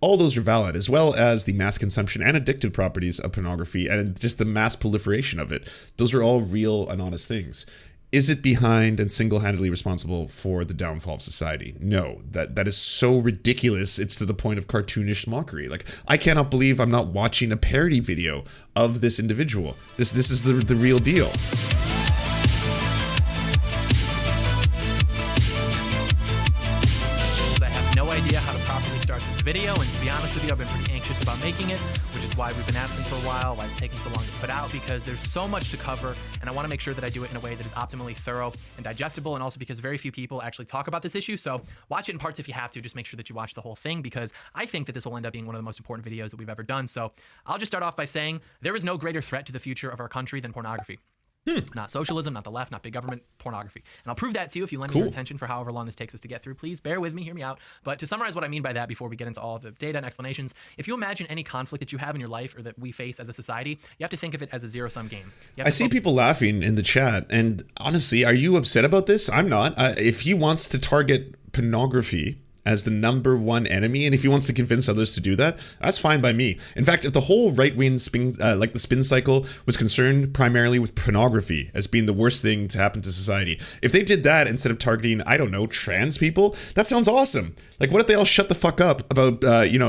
All those are valid, as well as the mass consumption and addictive properties of pornography and just the mass proliferation of it. Those are all real and honest things. Is it behind and single-handedly responsible for the downfall of society? No, that is so ridiculous. It's to the point of cartoonish mockery. Like, I cannot believe I'm not watching a parody video of this individual. This is the real deal. No idea how to properly start this video, and to be honest with you, I've been pretty anxious about making it, which is why we've been absent for a while, why it's taking so long to put out, because there's so much to cover, and I want to make sure that I do it in a way that is optimally thorough and digestible, and also because very few people actually talk about this issue, so watch it in parts if you have to. Just make sure that you watch the whole thing, because I think that this will end up being one of the most important videos that we've ever done. So I'll just start off by saying there is no greater threat to the future of our country than pornography. Not socialism, not the left, not big government, pornography. And I'll prove that to you if you lend me your attention for however long this takes us to get through. Please bear with me, hear me out. But to summarize what I mean by that before we get into all of the data and explanations, if you imagine any conflict that you have in your life or that we face as a society, you have to think of it as a zero-sum game. I see people laughing in the chat, and honestly, are you upset about this? I'm not. If he wants to target pornography as the number one enemy, and if he wants to convince others to do that, that's fine by me. In fact, if the whole right-wing spin, like the spin cycle, was concerned primarily with pornography as being the worst thing to happen to society, if they did that instead of targeting, I don't know, trans people, that sounds awesome. Like, what if they all shut the fuck up about,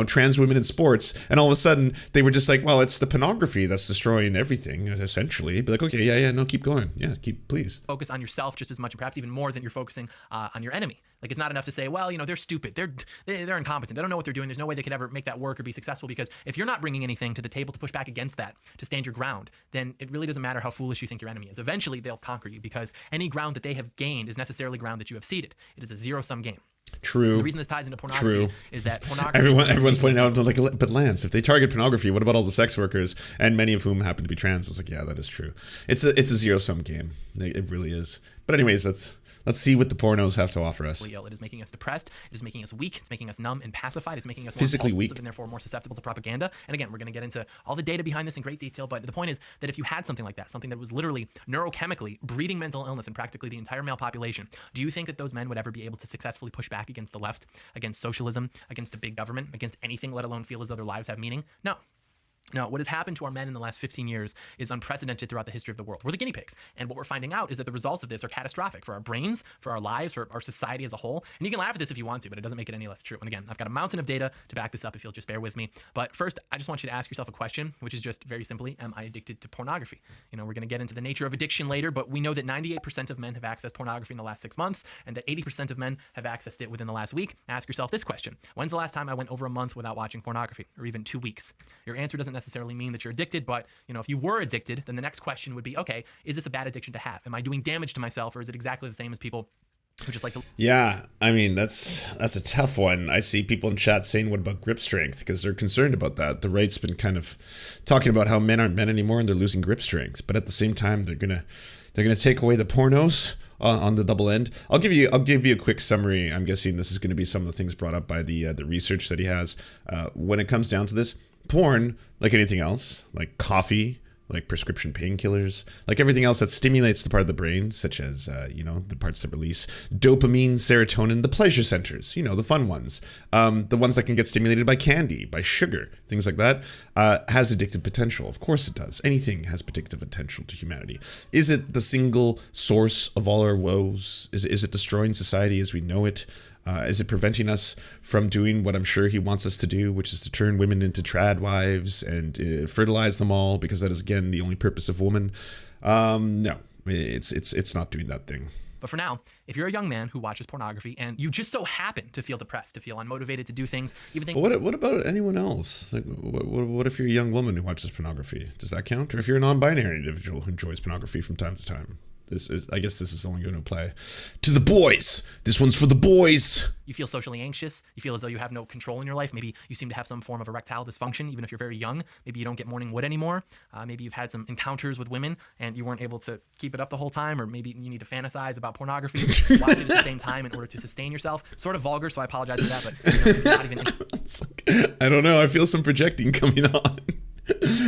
trans women in sports, and all of a sudden they were just like, well, it's the pornography that's destroying everything, essentially. Be like, okay, yeah, no, keep going. Yeah, please. Focus on yourself just as much, and perhaps even more than you're focusing on your enemy. Like, it's not enough to say, well, they're stupid. They're incompetent. They don't know what they're doing. There's no way they could ever make that work or be successful, because if you're not bringing anything to the table to push back against that, to stand your ground, then it really doesn't matter how foolish you think your enemy is. Eventually, they'll conquer you, because any ground that they have gained is necessarily ground that you have ceded. It is a zero-sum game. True. The reason this ties into pornography is that pornography... Everyone's pointing out, like, but Lance, if they target pornography, what about all the sex workers, and many of whom happen to be trans? I was like, yeah, that is true. It's a zero-sum game. It really is. But anyways, let's see what the pornos have to offer us. It is making us depressed. It is making us weak. It's making us numb and pacified. It's making us physically weak, and therefore more susceptible to propaganda. And again, we're going to get into all the data behind this in great detail. But the point is that if you had something like that, something that was literally neurochemically breeding mental illness in practically the entire male population, do you think that those men would ever be able to successfully push back against the left, against socialism, against the big government, against anything, let alone feel as though their lives have meaning? No. No, what has happened to our men in the last 15 years is unprecedented throughout the history of the world. We're the guinea pigs. And what we're finding out is that the results of this are catastrophic for our brains, for our lives, for our society as a whole. And you can laugh at this if you want to, but it doesn't make it any less true. And again, I've got a mountain of data to back this up if you'll just bear with me. But first, I just want you to ask yourself a question, which is just very simply, am I addicted to pornography? We're going to get into the nature of addiction later, but we know that 98% of men have accessed pornography in the last 6 months, and that 80% of men have accessed it within the last week. Ask yourself this question. When's the last time I went over a month without watching pornography, or even 2 weeks? Your answer doesn't necessarily mean that you're addicted, but if you were addicted, then the next question would be, okay, is this a bad addiction to have? Am I doing damage to myself, or is it exactly the same as people who just like to... Yeah, I mean, that's a tough one. I see people in chat saying, what about grip strength? Because they're concerned about that. The right's been kind of talking about how men aren't men anymore and they're losing grip strength. But at the same time, they're gonna take away the pornos on the double end. I'll give you a quick summary. I'm guessing this is going to be some of the things brought up by the research that he has. When it comes down to this, porn, like anything else, like coffee, like prescription painkillers, like everything else that stimulates the part of the brain, such as, the parts that release dopamine, serotonin, the pleasure centers, the fun ones, the ones that can get stimulated by candy, by sugar, things like that, has addictive potential. Of course it does. Anything has addictive potential to humanity. Is it the single source of all our woes? Is it destroying society as we know it? Is it preventing us from doing what I'm sure he wants us to do, which is to turn women into trad wives and fertilize them all, because that is, again, the only purpose of woman? No, it's not doing that thing. But for now, if you're a young man who watches pornography and you just so happen to feel depressed, to feel unmotivated to do things, even think... But what about anyone else? Like, what if you're a young woman who watches pornography? Does that count? Or if you're a non-binary individual who enjoys pornography from time to time? I guess this is only going to apply to the boys. This one's for the boys. You feel socially anxious. You feel as though you have no control in your life. Maybe you seem to have some form of erectile dysfunction, even if you're very young. Maybe you don't get morning wood anymore. Maybe you've had some encounters with women and you weren't able to keep it up the whole time. Or maybe you need to fantasize about pornography, watch it at the same time in order to sustain yourself. Sort of vulgar, so I apologize for that. But not even... I don't know. I feel some projecting coming on.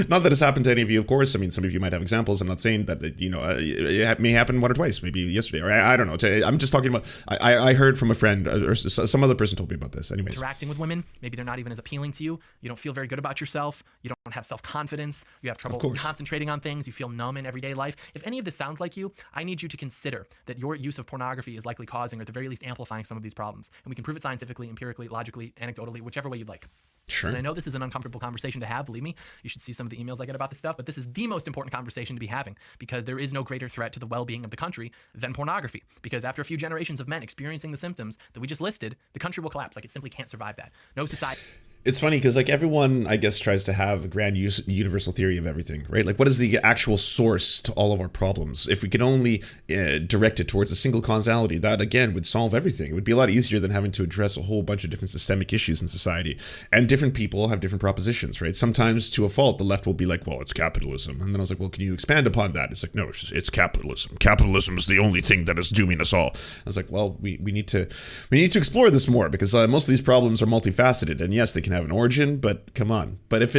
Not that it's happened to any of you, of course. I mean, some of you might have examples. I'm not saying that, it may happen one or twice, maybe yesterday, or I don't know. I'm just talking about, I heard from a friend, or some other person told me about this. Anyways. Interacting with women, maybe they're not even as appealing to you. You don't feel very good about yourself. You don't have self-confidence. You have trouble concentrating on things. You feel numb in everyday life. If any of this sounds like you, I need you to consider that your use of pornography is likely causing, or at the very least amplifying, some of these problems. And we can prove it scientifically, empirically, logically, anecdotally, whichever way you'd like. Sure. And I know this is an uncomfortable conversation to have, believe me. You should see some of the emails I get about this stuff, but this is the most important conversation to be having, because there is no greater threat to the well-being of the country than pornography. Because after a few generations of men experiencing the symptoms that we just listed, the country will collapse. Like, it simply can't survive that. No society. It's funny because, like, everyone, I guess, tries to have a grand universal theory of everything, right? Like, what is the actual source to all of our problems? If we could only direct it towards a single causality, that, again, would solve everything. It would be a lot easier than having to address a whole bunch of different systemic issues in society. And different people have different propositions, right? Sometimes, to a fault, the left will be like, well, it's capitalism. And then I was like, well, can you expand upon that? It's like, no, it's capitalism. Capitalism is the only thing that is dooming us all. I was like, well, we need to explore this more, because most of these problems are multifaceted. And yes, they can have an origin, but come on. But if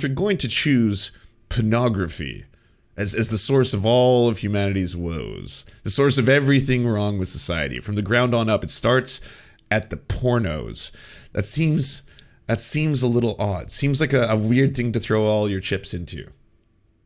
you're going to choose pornography as the source of all of humanity's woes, the source of everything wrong with society, from the ground on up, it starts at the pornos. That seems a little odd. Seems like a weird thing to throw all your chips into.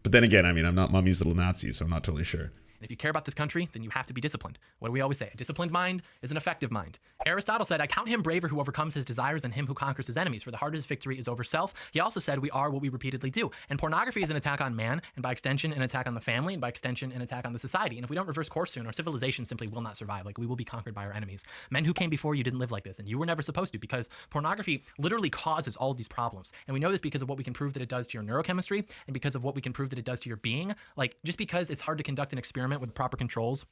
But then again, I mean, I'm not Mummy's little Nazi, so I'm not totally sure. And if you care about this country, then you have to be disciplined. What do we always say? A disciplined mind is an effective mind. Aristotle said, I count him braver who overcomes his desires than him who conquers his enemies, for the hardest victory is over self. He also said, we are what we repeatedly do. And pornography is an attack on man, and by extension, an attack on the family, and by extension, an attack on the society. And if we don't reverse course soon, our civilization simply will not survive. Like, we will be conquered by our enemies. Men who came before you didn't live like this, and you were never supposed to, because pornography literally causes all of these problems. And we know this because of what we can prove that it does to your neurochemistry, and because of what we can prove that it does to your being. Like, just because it's hard to conduct an experiment with proper controls,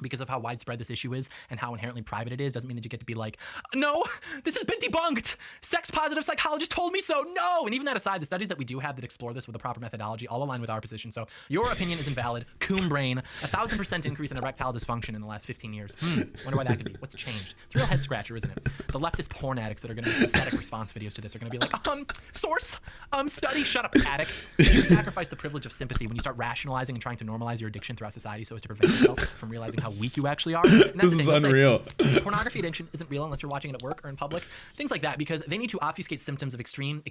because of how widespread this issue is and how inherently private it is, doesn't mean that you get to be like, no, this has been debunked. Sex positive psychologist told me so. No. And even that aside, the studies that we do have that explore this with a proper methodology all align with our position. So your opinion is invalid. Coom brain, 1,000% increase in erectile dysfunction in the last 15 years. Wonder why that could be. What's changed? It's a real head scratcher, isn't it? The leftist porn addicts that are going to make pathetic response videos to this are going to be like, source, study, shut up, addict. You sacrifice the privilege of sympathy when you start rationalizing and trying to normalize your addiction throughout society so as to prevent yourself from realizing how weak you actually are. This is unreal. Like, pornography addiction isn't real unless you're watching it at work or in public. Things like that, because they need to obfuscate symptoms of extreme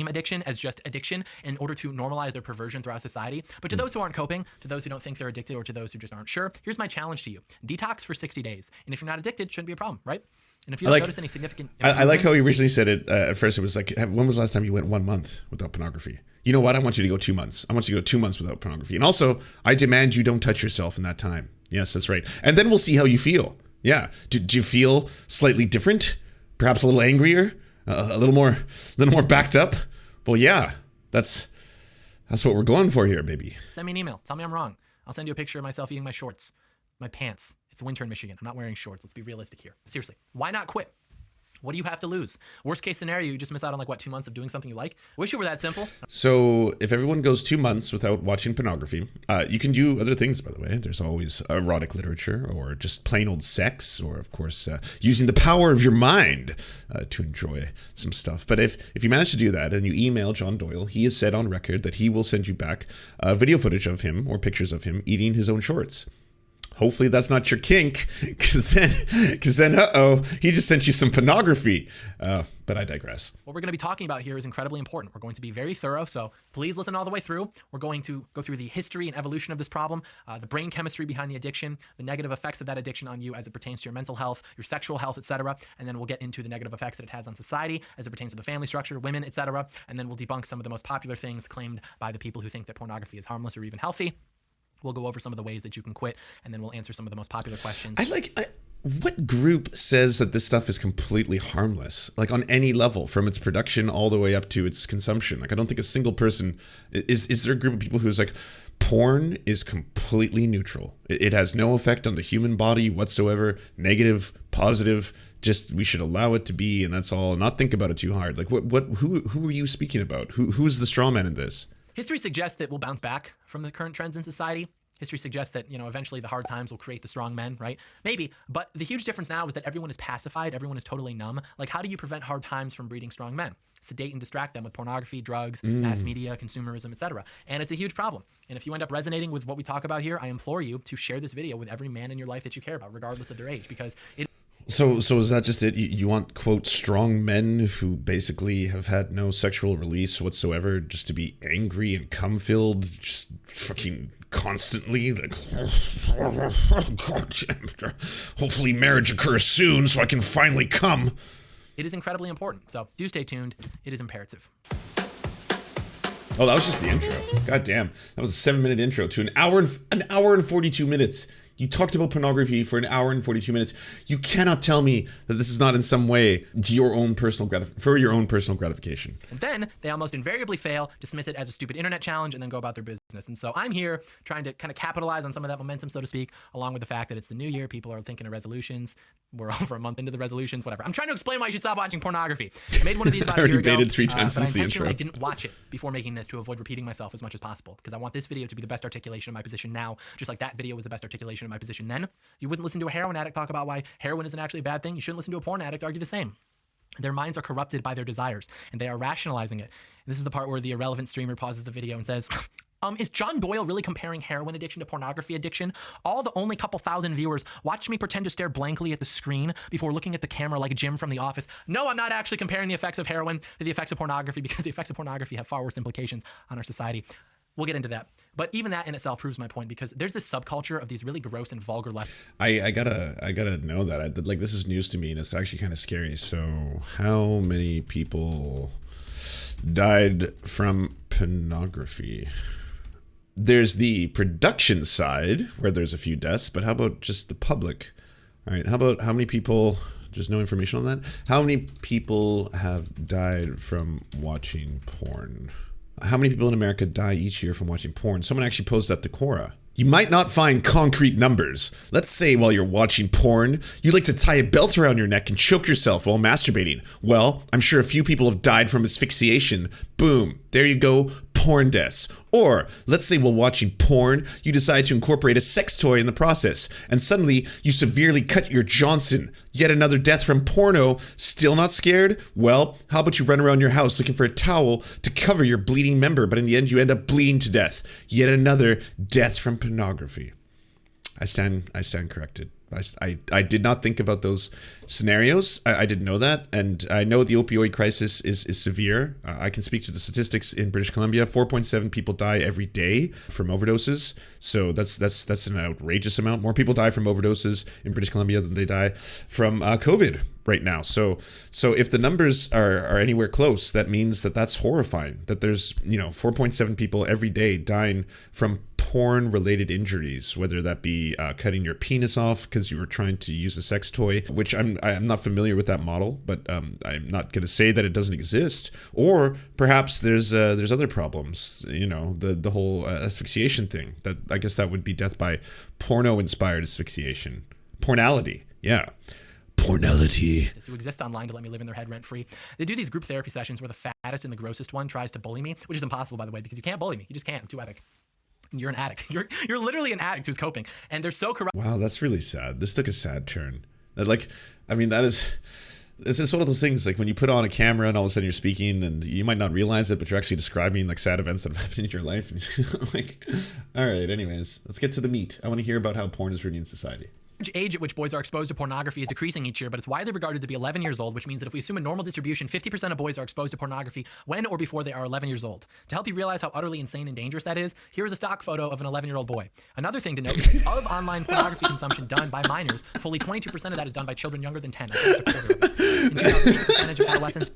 addiction as just addiction in order to normalize their perversion throughout society. But to those who aren't coping, to those who don't think they're addicted, or to those who just aren't sure, here's my challenge to you. Detox for 60 days. And if you're not addicted, shouldn't be a problem, right? And if you don't notice any significant... I like how he originally said it. At first, it was like, when was the last time you went 1 month without pornography? You know what? I want you to go 2 months. I want you to go 2 months without pornography. And also, I demand you don't touch yourself in that time. Yes, that's right. And then we'll see how you feel. Yeah. Do you feel slightly different? Perhaps a little angrier? A little more backed up? Well, yeah. That's what we're going for here, baby. Send me an email. Tell me I'm wrong. I'll send you a picture of myself eating my shorts. My pants. It's winter in Michigan. I'm not wearing shorts. Let's be realistic here. Seriously. Why not quit? What do you have to lose? Worst case scenario, you just miss out on 2 months of doing something you like. Wish it were that simple. So if everyone goes 2 months without watching pornography, you can do other things, by the way. There's always erotic literature, or just plain old sex, or of course, using the power of your mind to enjoy some stuff. But if you manage to do that and you email John Doyle, he has said on record that he will send you back video footage of him or pictures of him eating his own shorts. Hopefully that's not your kink, because then, he just sent you some pornography. But I digress. What we're going to be talking about here is incredibly important. We're going to be very thorough, so please listen all the way through. We're going to go through the history and evolution of this problem, the brain chemistry behind the addiction, the negative effects of that addiction on you as it pertains to your mental health, your sexual health, etc. And then we'll get into the negative effects that it has on society as it pertains to the family structure, women, etc. And then we'll debunk some of the most popular things claimed by the people who think that pornography is harmless or even healthy. We'll go over some of the ways that you can quit, and then we'll answer some of the most popular questions. What group says that this stuff is completely harmless? Like, on any level, from its production all the way up to its consumption. Like, I don't think a single person... Is there a group of people who's like, porn is completely neutral. It has no effect on the human body whatsoever. Negative, positive, just we should allow it to be, and that's all. Not think about it too hard. Like, who are you speaking about? Who's the straw man in this? History suggests that we'll bounce back from the current trends in society. History suggests that, eventually the hard times will create the strong men, right? Maybe. But the huge difference now is that everyone is pacified. Everyone is totally numb. Like, how do you prevent hard times from breeding strong men? Sedate and distract them with pornography, drugs, mass media, consumerism, etc. And it's a huge problem. And if you end up resonating with what we talk about here, I implore you to share this video with every man in your life that you care about, regardless of their age, because it. So is that just it? You want, quote, strong men who basically have had no sexual release whatsoever just to be angry and cum-filled, just fucking constantly? Like, hopefully marriage occurs soon so I can finally come. It is incredibly important. So do stay tuned. It is imperative. Oh, that was just the intro. God damn. That was a 7-minute intro to an hour and 42 minutes. You talked about pornography for an hour and 42 minutes. You cannot tell me that this is not in some way your own personal gratification. And then they almost invariably fail, dismiss it as a stupid internet challenge, and then go about their business. And so I'm here trying to kind of capitalize on some of that momentum, so to speak, along with the fact that it's the new year. People are thinking of resolutions. We're over a month into the resolutions, whatever. I'm trying to explain why you should stop watching pornography. I made one of these about a year ago. I already baited 3 times since the intro. I didn't watch it before making this to avoid repeating myself as much as possible, because I want this video to be the best articulation of my position now, just like that video was the best articulation of my position then. You wouldn't listen to a heroin addict talk about why heroin isn't actually a bad thing. You shouldn't listen to a porn addict argue the same. Their minds are corrupted by their desires, and they are rationalizing it. And this is the part where the irrelevant streamer pauses the video and says, is John Doyle really comparing heroin addiction to pornography addiction? All the only couple thousand viewers watched me pretend to stare blankly at the screen before looking at the camera like Jim from The Office. No, I'm not actually comparing the effects of heroin to the effects of pornography, because the effects of pornography have far worse implications on our society. We'll get into that. But even that in itself proves my point, because there's this subculture of these really gross and vulgar left. I gotta know that. Like, this is news to me, and it's actually kind of scary. So how many people died from pornography? There's the production side where there's a few deaths, but how about just the public? All right, how about how many people, there's no information on that. How many people have died from watching porn? How many people in America die each year from watching porn? Someone actually posed that to Quora. You might not find concrete numbers. Let's say while you're watching porn, you like to tie a belt around your neck and choke yourself while masturbating. Well, I'm sure a few people have died from asphyxiation. Boom, there you go, porn deaths. Or let's say while watching porn, you decide to incorporate a sex toy in the process, and suddenly you severely cut your Johnson. Yet another death from porno. Still not scared? Well, how about you run around your house looking for a towel to cover your bleeding member, but in the end you end up bleeding to death. Yet another death from pornography. I stand corrected. I did not think about those scenarios. I didn't know that, and I know the opioid crisis is severe. I can speak to the statistics in British Columbia. 4.7 people die every day from overdoses. So that's an outrageous amount. More people die from overdoses in British Columbia than they die from COVID right now. So if the numbers are anywhere close, that means that's horrifying. That there's 4.7 people every day dying from porn-related injuries, whether that be cutting your penis off because you were trying to use a sex toy, which I'm not familiar with that model, but I'm not going to say that it doesn't exist. Or perhaps there's other problems, the whole asphyxiation thing. That I guess that would be death by porno-inspired asphyxiation. Pornality, yeah. Pornality. Who exist online to let me live in their head rent-free. They do these group therapy sessions where the fattest and the grossest one tries to bully me, which is impossible, by the way, because you can't bully me. You just can't. I'm too epic. You're an addict. You're literally an addict who's coping, and they're so corrupt. Wow, that's really sad. This took a sad turn. It's just one of those things, like when you put on a camera and all of a sudden you're speaking and you might not realize it, but you're actually describing like sad events that have happened in your life. And like, all right, anyways, let's get to the meat. I want to hear about how porn is ruining society. Age at which boys are exposed to pornography is decreasing each year, but it's widely regarded to be 11 years old, which means that if we assume a normal distribution, 50% of boys are exposed to pornography when or before they are 11 years old. To help you realize how utterly insane and dangerous that is, here is a stock photo of an 11-year-old boy. Another thing to note is that of online pornography consumption done by minors, fully 22% of that is done by children younger than 10. That's a quarter of it. In 2008, the percentage of adolescents...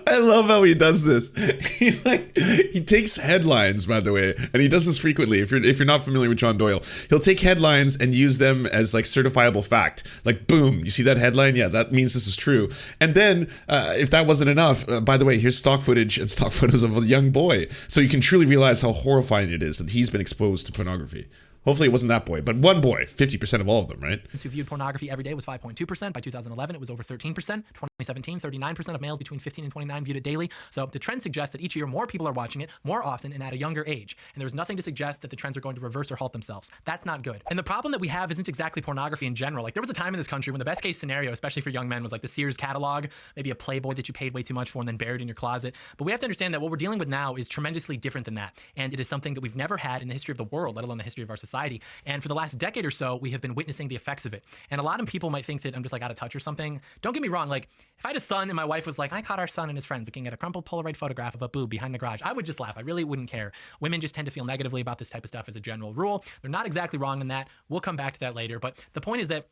I love how he does this. He takes headlines, by the way, and he does this frequently. If you're not familiar with John Doyle, he'll take headlines and use them as like certifiable fact. Like, boom, you see that headline? Yeah, that means this is true. And then, if that wasn't enough, by the way, here's stock footage and stock photos of a young boy, so you can truly realize how horrifying it is that he's been exposed to pornography. Hopefully it wasn't that boy, but one boy, 50% of all of them, right? Who viewed pornography every day was 5.2%. By 2011, it was over 13%. 2017, 39% of males between 15 and 29 viewed it daily. So the trend suggests that each year more people are watching it more often and at a younger age. And there's nothing to suggest that the trends are going to reverse or halt themselves. That's not good. And the problem that we have isn't exactly pornography in general. Like there was a time in this country when the best case scenario, especially for young men, was like the Sears catalog, maybe a Playboy that you paid way too much for and then buried in your closet. But we have to understand that what we're dealing with now is tremendously different than that. And it is something that we've never had in the history of the world, let alone the history of our society. And for the last decade or so, we have been witnessing the effects of it. And a lot of people might think that I'm just like out of touch or something. Don't get me wrong. Like if I had a son and my wife was like, I caught our son and his friends looking at a crumpled Polaroid photograph of a boob behind the garage, I would just laugh. I really wouldn't care. Women just tend to feel negatively about this type of stuff as a general rule. They're not exactly wrong in that. We'll come back to that later. But the point is that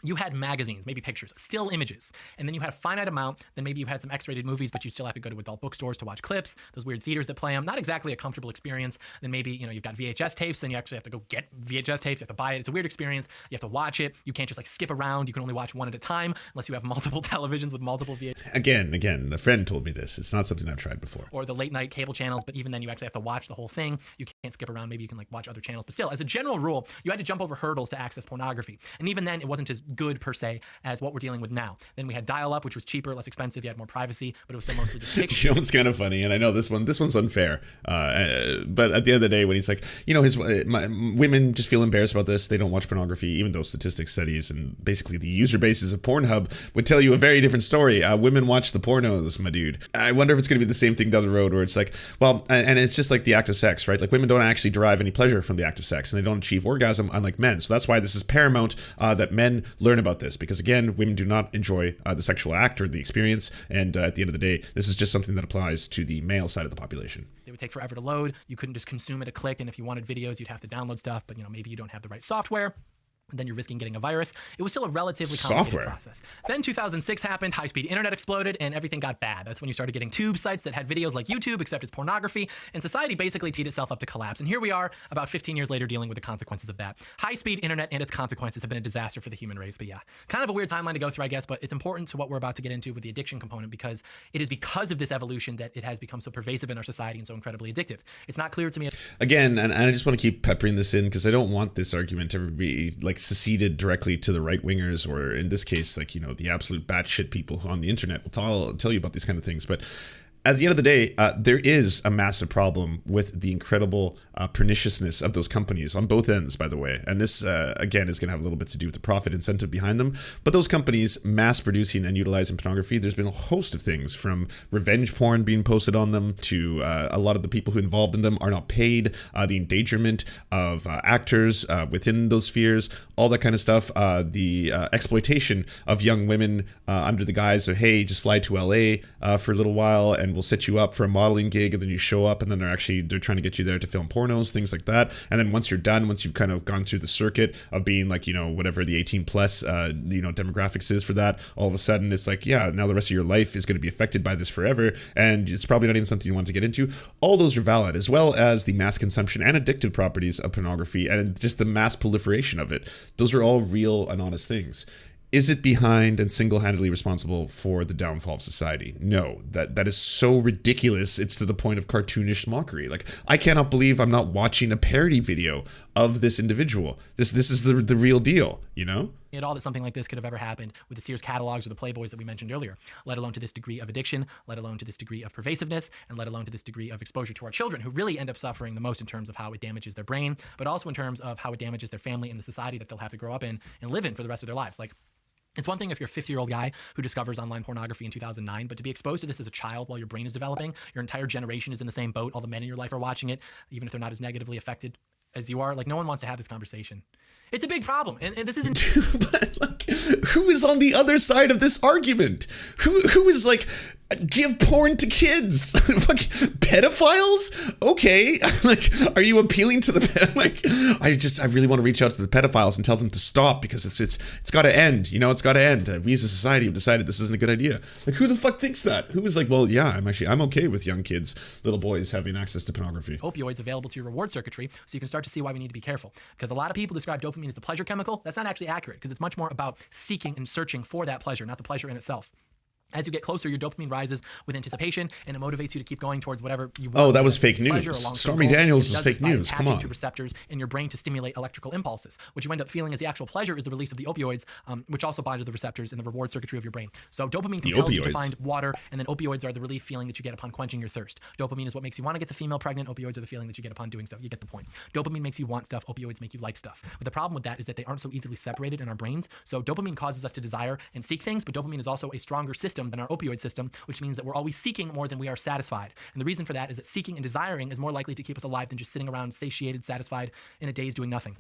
you had magazines, maybe pictures, still images, and then you had a finite amount. Then maybe you had some X-rated movies, but you still have to go to adult bookstores to watch clips, those weird theaters that play them. Not exactly a comfortable experience. Then maybe, you've got VHS tapes, then you actually have to go get VHS tapes, you have to buy it. It's a weird experience. You have to watch it. You can't just like skip around. You can only watch one at a time unless you have multiple televisions with multiple VHS. Again, a friend told me this. It's not something I've tried before. Or the late night cable channels, but even then you actually have to watch the whole thing. You can't skip around. Maybe you can like watch other channels, but still, as a general rule, you had to jump over hurdles to access pornography. And even then, it wasn't as good per se as what we're dealing with now. Then we had dial-up, which was cheaper, less expensive. You had more privacy, but it was still mostly just pictures. What's kind of funny, and I know this one's unfair, but at the end of the day, when he's like, women just feel embarrassed about this. They don't watch pornography, even though statistics, studies, and basically the user bases of Pornhub would tell you a very different story. Women watch the pornos, my dude. I wonder if it's going to be the same thing down the road, where it's like, well, and it's just like the act of sex, right? Like women don't actually derive any pleasure from the act of sex, and they don't achieve orgasm, unlike men. So that's why this is paramount that men learn about this, because again, women do not enjoy the sexual act or the experience, and at the end of the day, this is just something that applies to the male side of the population. They would take forever to load. You couldn't just consume at a click, and if you wanted videos, you'd have to download stuff, but maybe you don't have the right software. Then you're risking getting a virus. It was still a relatively complicated process. Then 2006 happened, high-speed internet exploded, and everything got bad. That's when you started getting tube sites that had videos like YouTube, except it's pornography, and society basically teed itself up to collapse. And here we are, about 15 years later, dealing with the consequences of that. High-speed internet and its consequences have been a disaster for the human race. But yeah, kind of a weird timeline to go through, I guess, but it's important to what we're about to get into with the addiction component, because it is because of this evolution that it has become so pervasive in our society and so incredibly addictive. It's not clear to me. Again, and I just want to keep peppering this in, because I don't want this argument to ever be like seceded directly to the right wingers, or in this case, like, the absolute batshit people who on the internet will tell you about these kind of things. But at the end of the day, there is a massive problem with the incredible perniciousness of those companies on both ends, by the way. And this, again, is going to have a little bit to do with the profit incentive behind them. But those companies mass producing and utilizing pornography, there's been a host of things, from revenge porn being posted on them to a lot of the people who involved in them are not paid, the endangerment of actors within those spheres, all that kind of stuff, the exploitation of young women under the guise of, hey, just fly to LA for a little while and we'll set you up for a modeling gig, and then you show up and then they're trying to get you there to film pornos, things like that. And then once you're done, once you've kind of gone through the circuit of being like, whatever the 18 plus, demographics is for that, all of a sudden it's like, yeah, now the rest of your life is going to be affected by this forever. And it's probably not even something you want to get into. All those are valid, as well as the mass consumption and addictive properties of pornography and just the mass proliferation of it. Those are all real and honest things. Is it behind and single-handedly responsible for the downfall of society? No, that is so ridiculous. It's to the point of cartoonish mockery. Like, I cannot believe I'm not watching a parody video of this individual. This is the real deal, At all that something like this could have ever happened with the Sears catalogs or the Playboys that we mentioned earlier, let alone to this degree of addiction, let alone to this degree of pervasiveness, and let alone to this degree of exposure to our children, who really end up suffering the most in terms of how it damages their brain, but also in terms of how it damages their family and the society that they'll have to grow up in and live in for the rest of their lives. Like, it's one thing if you're a 50-year-old guy who discovers online pornography in 2009, but to be exposed to this as a child while your brain is developing, your entire generation is in the same boat, all the men in your life are watching it, even if they're not as negatively affected as you are. Like, no one wants to have this conversation. It's a big problem, and this isn't... But, like, who is on the other side of this argument? Who is like, give porn to kids? Pedophiles? Okay. Like, are you appealing to the... Like, I really want to reach out to the pedophiles and tell them to stop, because it's got to end. It's got to end. We as a society have decided this isn't a good idea. Like, who the fuck thinks that? Who is like, well, yeah, I'm okay with young kids, little boys having access to pornography. Opioids available to your reward circuitry, so you can start to see why we need to be careful. Because a lot of people describe dopamine as the pleasure chemical. That's not actually accurate, because it's much more about seeking and searching for that pleasure, not the pleasure in itself. As you get closer, your dopamine rises with anticipation, and it motivates you to keep going towards whatever you want. Oh, that was fake news. Stormy Daniels was fake news. Come on. To receptors in your brain to stimulate electrical impulses. What you end up feeling as the actual pleasure is the release of the opioids, which also bind to the receptors in the reward circuitry of your brain. So dopamine compels you to find water, and then opioids are the relief feeling that you get upon quenching your thirst. Dopamine is what makes you want to get the female pregnant. Opioids are the feeling that you get upon doing so. You get the point. Dopamine makes you want stuff. Opioids make you like stuff. But the problem with that is that they aren't so easily separated in our brains. So dopamine causes us to desire and seek things, but dopamine is also a stronger system than our opioid system, which means that we're always seeking more than we are satisfied. And the reason for that is that seeking and desiring is more likely to keep us alive than just sitting around satiated, satisfied in a daze doing nothing.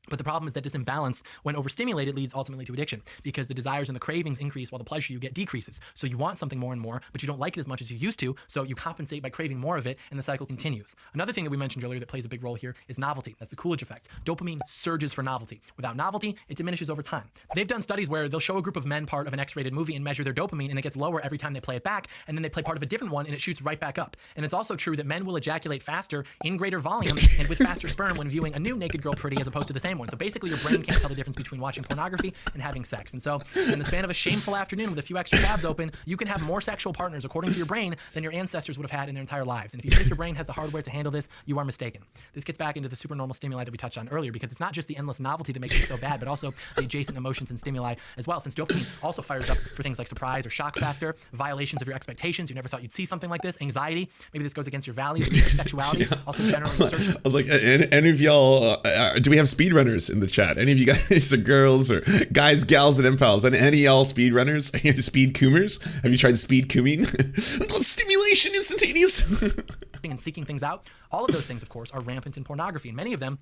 But the problem is that this imbalance, when overstimulated, leads ultimately to addiction, because the desires and the cravings increase while the pleasure you get decreases. So you want something more and more, but you don't like it as much as you used to, so you compensate by craving more of it, and the cycle continues. Another thing that we mentioned earlier that plays a big role here is novelty. That's the Coolidge effect. Dopamine surges for novelty. Without novelty, it diminishes over time. They've done studies where they'll show a group of men part of an X-rated movie and measure their dopamine, and it gets lower every time they play it back, and then they play part of a different one, and it shoots right back up. And it's also true that men will ejaculate faster in greater volume and with faster sperm when viewing a new naked girl pretty as opposed to the same one. So basically, your brain can't tell the difference between watching pornography and having sex. And so in the span of a shameful afternoon with a few extra tabs open, you can have more sexual partners according to your brain than your ancestors would have had in their entire lives. And if you think your brain has the hardware to handle this, you are mistaken. This gets back into the supernormal stimuli that we touched on earlier, because it's not just the endless novelty that makes it so bad, but also the adjacent emotions and stimuli as well, since dopamine also fires up for things like surprise or shock factor, violations of your expectations. You never thought you'd see something like this, anxiety, maybe this goes against your values, your sexuality, also generally search. I was like, any of y'all, do we have speedrunners in the chat? Any of you guys are girls or guys, gals, and impals? And any y'all speedrunners? Speed coomers? Have you tried speed cooming? Stimulation instantaneous. And seeking things out. All of those things, of course, are rampant in pornography, and many of them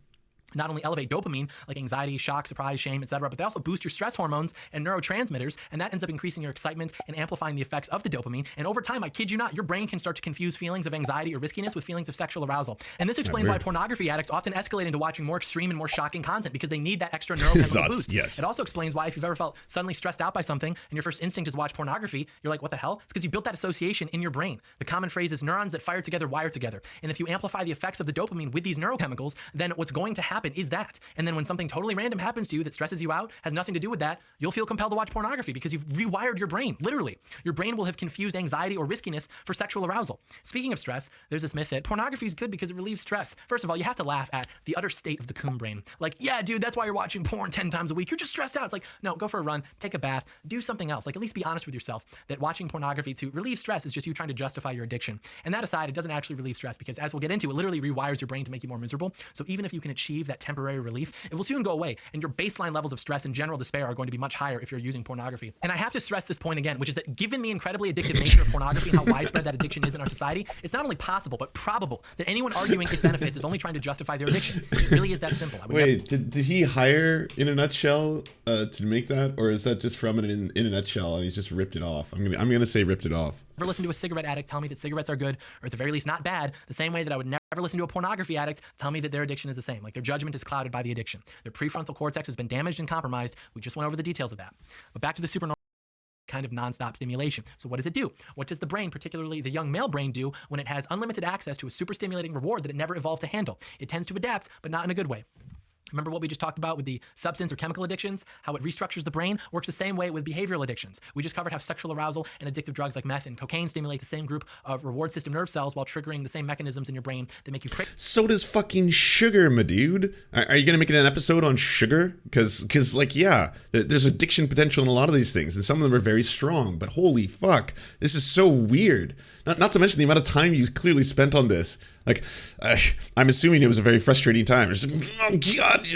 not only elevate dopamine, like anxiety, shock, surprise, shame, etc., but they also boost your stress hormones and neurotransmitters, and that ends up increasing your excitement and amplifying the effects of the dopamine. And over time, I kid you not, your brain can start to confuse feelings of anxiety or riskiness with feelings of sexual arousal. And this explains why pornography addicts often escalate into watching more extreme and more shocking content, because they need that extra neurochemical boost. Yes. It also explains why if you've ever felt suddenly stressed out by something and your first instinct is to watch pornography, you're like, what the hell? It's because you built that association in your brain. The common phrase is neurons that fire together wire together. And if you amplify the effects of the dopamine with these neurochemicals, then what's going to happen is that. And then when something totally random happens to you that stresses you out, has nothing to do with that, you'll feel compelled to watch pornography because you've rewired your brain, literally. Your brain will have confused anxiety or riskiness for sexual arousal. Speaking of stress, there's this myth that pornography is good because it relieves stress. First of all, you have to laugh at the utter state of the coom brain. Like, yeah, dude, that's why you're watching porn 10 times a week. You're just stressed out. It's like, no, go for a run, take a bath, do something else. Like, at least be honest with yourself that watching pornography to relieve stress is just you trying to justify your addiction. And that aside, it doesn't actually relieve stress because, as we'll get into, it literally rewires your brain to make you more miserable. So even if you can achieve that temporary relief, it will soon go away. And your baseline levels of stress and general despair are going to be much higher if you're using pornography. And I have to stress this point again, which is that given the incredibly addictive nature of pornography and how widespread that addiction is in our society, it's not only possible, but probable that anyone arguing its benefits is only trying to justify their addiction. It really is that simple. Wait, did he hire In a Nutshell to make that? Or is that just from In a Nutshell and he's just ripped it off? I'm gonna say ripped it off. Never listen to a cigarette addict tell me that cigarettes are good, or at the very least not bad, the same way that I would never listen to a pornography addict tell me that their addiction is the same. Like, their judgment is clouded by the addiction. Their prefrontal cortex has been damaged and compromised. We just went over the details of that. But back to the supernormal kind of nonstop stimulation. So what does it do? What does the brain, particularly the young male brain, do when it has unlimited access to a super stimulating reward that it never evolved to handle? It tends to adapt, but not in a good way. Remember what we just talked about with the substance or chemical addictions? How it restructures the brain works the same way with behavioral addictions. We just covered how sexual arousal and addictive drugs like meth and cocaine stimulate the same group of reward system nerve cells while triggering the same mechanisms in your brain that make you crazy. So does fucking sugar, my dude. Are you gonna make an episode on sugar? Because like, yeah, there's addiction potential in a lot of these things, and some of them are very strong. But holy fuck, this is so weird. Not to mention the amount of time you clearly spent on this. Like, I'm assuming it was a very frustrating time. It's like, oh god,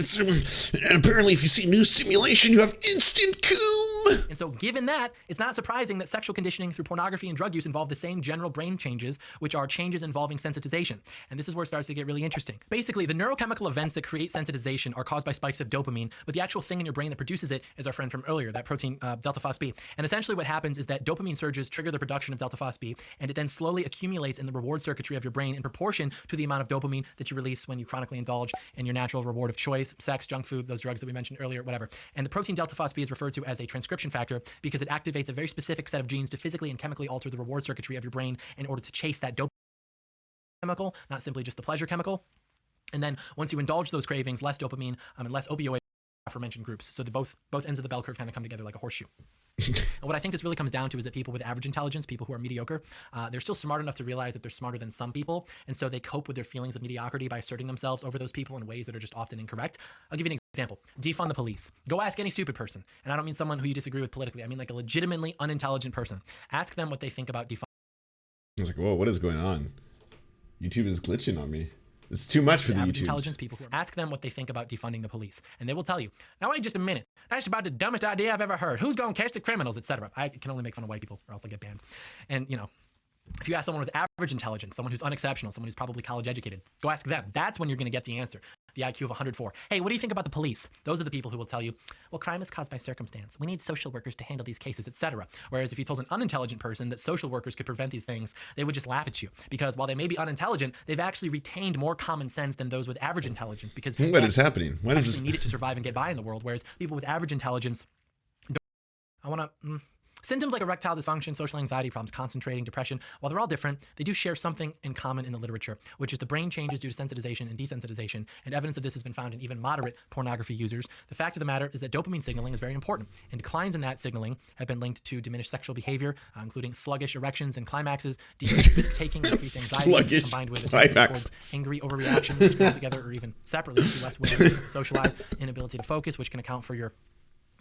apparently if you see new stimulation, you have instant coom. And so given that, it's not surprising that sexual conditioning through pornography and drug use involve the same general brain changes, which are changes involving sensitization. And this is where it starts to get really interesting. Basically, the neurochemical events that create sensitization are caused by spikes of dopamine, but the actual thing in your brain that produces it is our friend from earlier, that protein delta phosphate. And essentially what happens is that dopamine surges trigger the production of delta phosphate, and it then slowly accumulates in the reward circuitry of your brain in proportion to the amount of dopamine that you release when you chronically indulge in your natural reward of choice, sex, junk food, those drugs that we mentioned earlier, whatever. And the protein delta phosphate is referred to as a transcription factor because it activates a very specific set of genes to physically and chemically alter the reward circuitry of your brain in order to chase that dopamine chemical, not simply just the pleasure chemical. And then once you indulge those cravings, less dopamine and less opioid aforementioned groups. So both ends of the bell curve kind of come together like a horseshoe. And what I think this really comes down to is that people with average intelligence, people who are mediocre, they're still smart enough to realize that they're smarter than some people. And so they cope with their feelings of mediocrity by asserting themselves over those people in ways that are just often incorrect. I'll give you an example. Defund the police. Go ask any stupid person. And I don't mean someone who you disagree with politically. I mean like a legitimately unintelligent person. Ask them what they think about defund. I was like, whoa, what is going on? YouTube is glitching on me. It's too much for the YouTube. Intelligence people who ask them what they think about defunding the police, and they will tell you. Now wait just a minute. That's about the dumbest idea I've ever heard. Who's going to catch the criminals, etc. I can only make fun of white people, or else I get banned. And you know, if you ask someone with average intelligence, someone who's unexceptional, someone who's probably college educated, go ask them. That's when you're going to get the answer. The IQ of 104. Hey, what do you think about the police? Those are the people who will tell you, well, crime is caused by circumstance. We need social workers to handle these cases, etc. Whereas if you told an unintelligent person that social workers could prevent these things, they would just laugh at you. Because while they may be unintelligent, they've actually retained more common sense than those with average intelligence. Because what is happening? What is this? Need it to survive and get by in the world. Whereas people with average intelligence, I want to. Symptoms like erectile dysfunction, social anxiety problems, concentrating, depression, while they're all different, they do share something in common in the literature, which is the brain changes due to sensitization and desensitization, and evidence of this has been found in even moderate pornography users. The fact of the matter is that dopamine signaling is very important, and declines in that signaling have been linked to diminished sexual behavior, including sluggish erections and climaxes, decreased risk-taking, increased anxiety, combined with angry overreactions, which go together or even separately, less willingness to socialize, inability to focus, which can account for your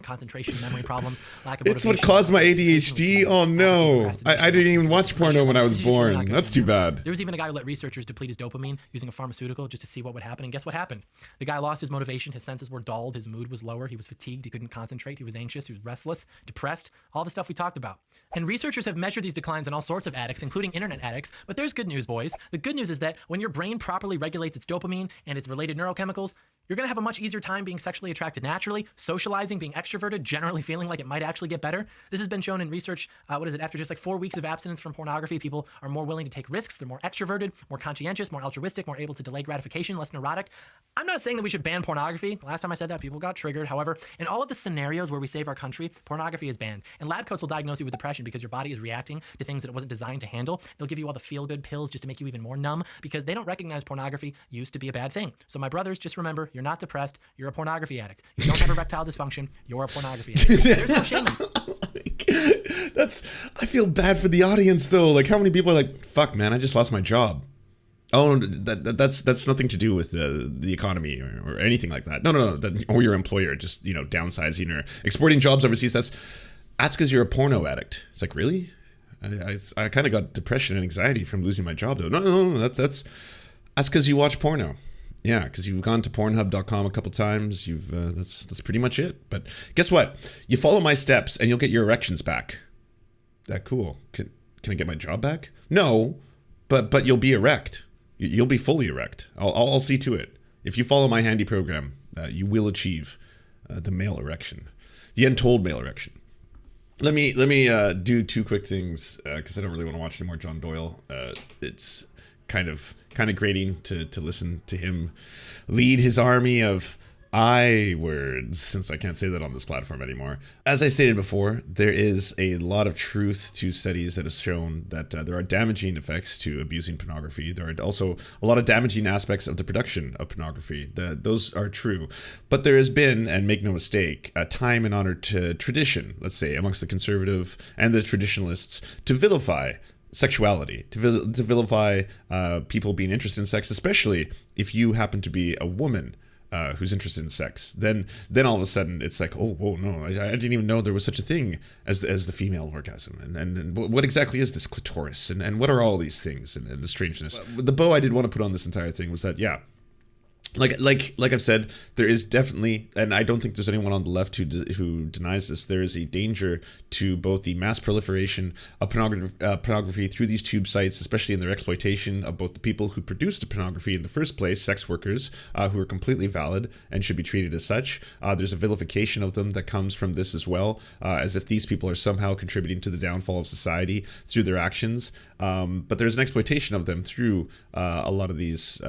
concentration, memory problems, lack of motivation. It's what caused my ADHD. Oh no. I didn't even watch porno when I was born. That's too bad. There was even a guy who let researchers deplete his dopamine using a pharmaceutical just to see what would happen. And guess what happened? The guy lost his motivation. His senses were dulled. His mood was lower. He was fatigued. He couldn't concentrate. He was anxious. He was restless, depressed, all the stuff we talked about. And researchers have measured these declines in all sorts of addicts, including internet addicts. But there's good news, boys. The good news is that when your brain properly regulates its dopamine and its related neurochemicals, you're going to have a much easier time being sexually attracted naturally, socializing, being extroverted, generally feeling like it might actually get better. This has been shown in research. After just like 4 weeks of abstinence from pornography, people are more willing to take risks. They're more extroverted, more conscientious, more altruistic, more able to delay gratification, less neurotic. I'm not saying that we should ban pornography. Last time I said that, people got triggered. However, in all of the scenarios where we save our country, pornography is banned. And lab coats will diagnose you with depression because your body is reacting to things that it wasn't designed to handle. They'll give you all the feel-good pills just to make you even more numb because they don't recognize pornography used to be a bad thing. So my brothers, just remember, you're not depressed. You're a pornography addict. You don't have erectile dysfunction. You're a pornography addict. There's no shame. I feel bad for the audience though. Like how many people are like, fuck man, I just lost my job. Oh, that's nothing to do with the economy or anything like that. No. Or your employer just, downsizing or exporting jobs overseas. That's because you're a porno addict. It's like, really? I kind of got depression and anxiety from losing my job though. No, that's because you watch porno. Yeah, because you've gone to Pornhub.com a couple times. That's pretty much it. But guess what? You follow my steps and you'll get your erections back. That cool. Can I get my job back? No, but you'll be erect. You'll be fully erect. I'll see to it. If you follow my handy program, you will achieve the male erection, the untold male erection. Let me do 2 quick things because I don't really want to watch any more John Doyle. It's kind of grating to listen to him lead his army of I words, since I can't say that on this platform anymore. As I stated before, there is a lot of truth to studies that have shown that there are damaging effects to abusing pornography. There are also a lot of damaging aspects of the production of pornography. Those are true. But there has been, and make no mistake, a time and honored tradition, let's say, amongst the conservative and the traditionalists to vilify sexuality, to vilify people being interested in sex, especially if you happen to be a woman who's interested in sex. Then all of a sudden it's like, oh, whoa, no, I didn't even know there was such a thing as the female orgasm. And what exactly is this clitoris? And what are all these things and the strangeness? The bow I did want to put on this entire thing was that, yeah, like I've said, there is definitely, and I don't think there's anyone on the left who denies this, there is a danger to both the mass proliferation of pornography through these tube sites, especially in their exploitation of both the people who produced the pornography in the first place, sex workers, who are completely valid and should be treated as such. There's a vilification of them that comes from this as well, as if these people are somehow contributing to the downfall of society through their actions. But there's an exploitation of them through a lot of these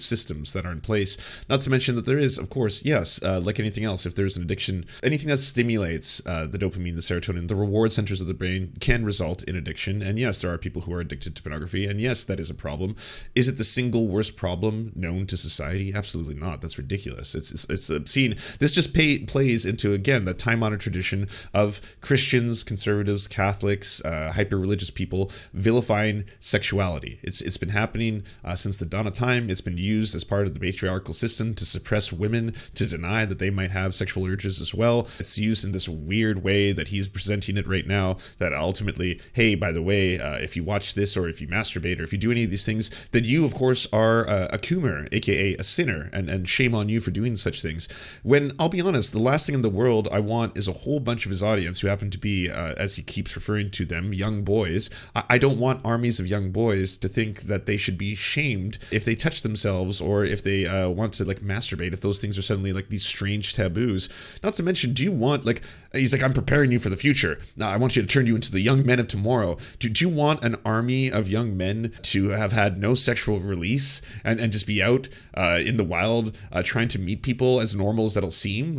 systems systems that are in place. Not to mention that there is, of course, yes, like anything else, if there's an addiction, anything that stimulates the dopamine, the serotonin, the reward centers of the brain can result in addiction. And yes, there are people who are addicted to pornography. And yes, that is a problem. Is it the single worst problem known to society? Absolutely not. That's ridiculous. It's obscene. This just plays into, again, the time-honored tradition of Christians, conservatives, Catholics, hyper-religious people vilifying sexuality. It's been happening since the dawn of time. It's been used as part of the patriarchal system to suppress women, to deny that they might have sexual urges as well. It's used in this weird way that he's presenting it right now, that ultimately, hey, by the way, if you watch this, or if you masturbate, or if you do any of these things, then you, of course, are a coomer, aka a sinner, and shame on you for doing such things. When, I'll be honest, the last thing in the world I want is a whole bunch of his audience who happen to be, as he keeps referring to them, young boys. I don't want armies of young boys to think that they should be shamed if they touch themselves, or if they want to, like, masturbate, if those things are suddenly, like, these strange taboos. Not to mention, do you want, like, he's like, I'm preparing you for the future. I want you to turn you into the young men of tomorrow. Do you want an army of young men to have had no sexual release and just be out in the wild trying to meet people as normal as that'll seem?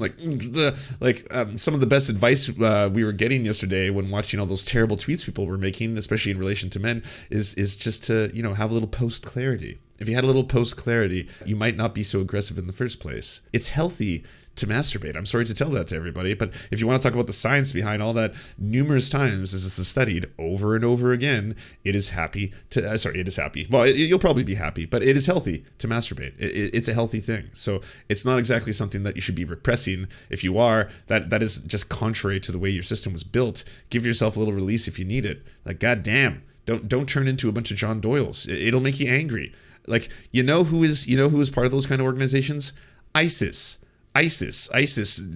Some of the best advice we were getting yesterday when watching all those terrible tweets people were making, especially in relation to men, is just to, have a little post clarity. If you had a little post clarity, you might not be so aggressive in the first place. It's healthy to masturbate. I'm sorry to tell that to everybody, but if you want to talk about the science behind all that, numerous times, as this is studied over and over again, it is happy to, it is happy. Well, you'll probably be happy, but it is healthy to masturbate. It's a healthy thing. So it's not exactly something that you should be repressing. If you are, that is just contrary to the way your system was built. Give yourself a little release if you need it. Like, goddamn, don't turn into a bunch of John Doyles. It'll make you angry. Like, who is part of those kind of organizations? ISIS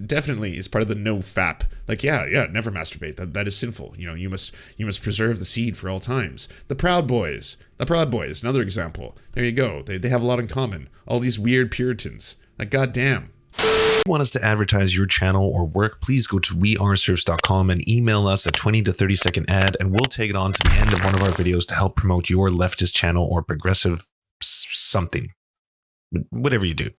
definitely is part of the no FAP. Like, yeah, never masturbate. That is sinful. You must preserve the seed for all times. The Proud Boys, another example. There you go. They have a lot in common. All these weird Puritans. Like, goddamn. If you want us to advertise your channel or work, please go to weareserfs.com and email us a 20 to 30 second ad, and we'll take it on to the end of one of our videos to help promote your leftist channel or progressive something. Whatever you do.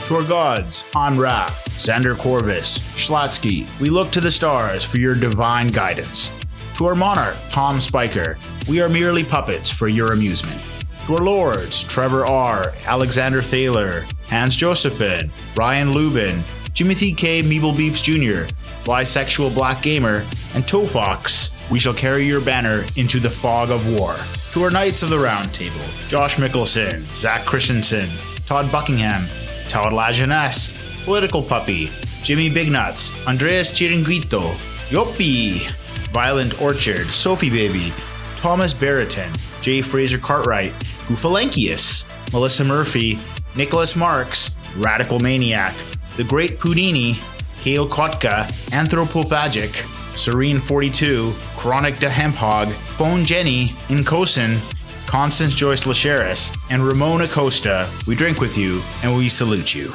To our gods, Anra, Xander Corvus, Schlatsky, we look to the stars for your divine guidance. To our monarch, Tom Spiker, we are merely puppets for your amusement. To our lords, Trevor R., Alexander Thaler, Hans Josephine, Ryan Lubin, Timothy K. Meeblebeeps Jr., Bisexual Black Gamer, and Tofox, we shall carry your banner into the fog of war. To our Knights of the Round Table, Josh Mickelson, Zach Christensen, Todd Buckingham, Todd Lajeunesse, Political Puppy, Jimmy Bignuts, Andreas Chiringuito, Yoppie, Violent Orchard, Sophie Baby, Thomas Barrington, J. Fraser Cartwright, Goofalankius, Melissa Murphy, Nicholas Marks, Radical Maniac, The Great Pudini, Kale Kotka, Anthropophagic, Serene 42, Chronic de Hemphog, Phone Jenny, Incosin, Constance Joyce Lacheris, and Ramon Acosta. We drink with you and we salute you.